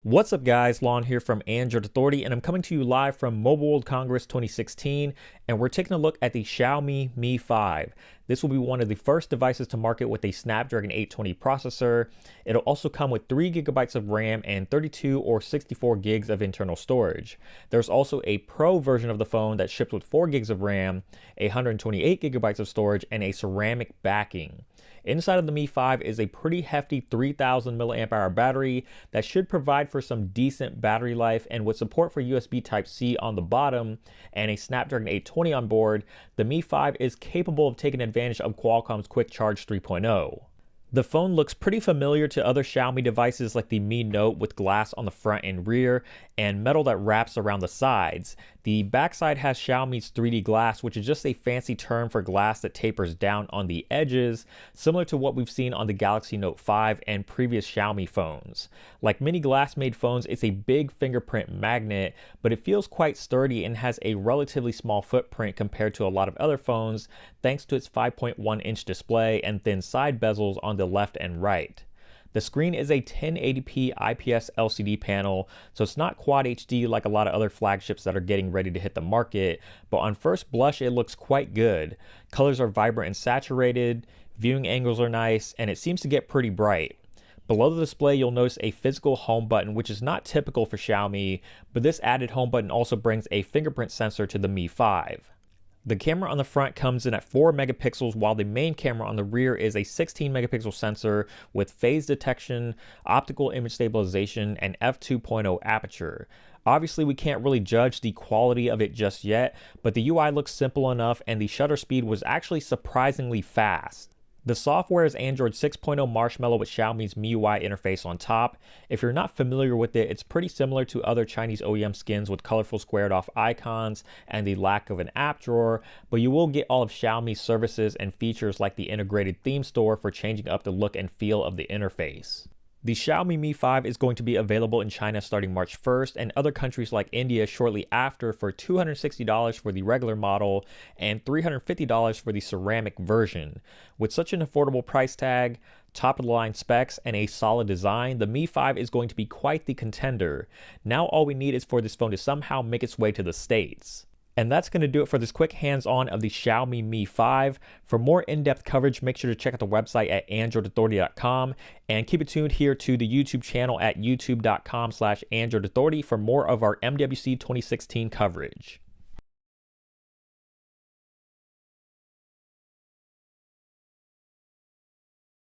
What's up guys, Lon here from Android Authority, and I'm coming to you live from Mobile World Congress 2016, and we're taking a look at the Xiaomi Mi 5. This will be one of the first devices to market with a Snapdragon 820 processor. It'll also come with 3 gigabytes of RAM and 32 or 64 gigs of internal storage. There's also a Pro version of the phone that ships with 4 gigs of RAM, 128 gigabytes of storage, and a ceramic backing. Inside of the Mi 5 is a pretty hefty 3000 milliamp hour battery that should provide for some decent battery life, and with support for USB Type-C on the bottom and a Snapdragon 820 on board, the Mi 5 is capable of taking advantage of Qualcomm's Quick Charge 3.0. The phone looks pretty familiar to other Xiaomi devices like the Mi Note with glass on the front and rear and metal that wraps around the sides. The backside has Xiaomi's 3D glass, which is just a fancy term for glass that tapers down on the edges, similar to what we've seen on the Galaxy Note 5 and previous Xiaomi phones. Like many glass-made phones, it's a big fingerprint magnet, but it feels quite sturdy and has a relatively small footprint compared to a lot of other phones, thanks to its 5.1-inch display and thin side bezels on the left and right. The screen is a 1080p IPS LCD panel, so it's not Quad HD like a lot of other flagships that are getting ready to hit the market, but on first blush it looks quite good. Colors are vibrant and saturated, viewing angles are nice, and it seems to get pretty bright. Below the display, you'll notice a physical home button, which is not typical for Xiaomi, but this added home button also brings a fingerprint sensor to the Mi 5. The camera on the front comes in at 4 megapixels, while the main camera on the rear is a 16 megapixel sensor with phase detection, optical image stabilization, and f2.0 aperture. Obviously, we can't really judge the quality of it just yet, but the UI looks simple enough and the shutter speed was actually surprisingly fast. The software is Android 6.0 Marshmallow with Xiaomi's MIUI interface on top. If you're not familiar with it, it's pretty similar to other Chinese OEM skins with colorful squared off icons and the lack of an app drawer, but you will get all of Xiaomi's services and features like the integrated theme store for changing up the look and feel of the interface. The Xiaomi Mi 5 is going to be available in China starting March 1st and other countries like India shortly after for $260 for the regular model and $350 for the ceramic version. With such an affordable price tag, top-of-the-line specs, and a solid design, the Mi 5 is going to be quite the contender. Now all we need is for this phone to somehow make its way to the States. And that's going to do it for this quick hands-on of the Xiaomi Mi 5. For more in-depth coverage, make sure to check out the website at androidauthority.com and keep it tuned here to the YouTube channel at youtube.com/androidauthority for more of our MWC 2016 coverage.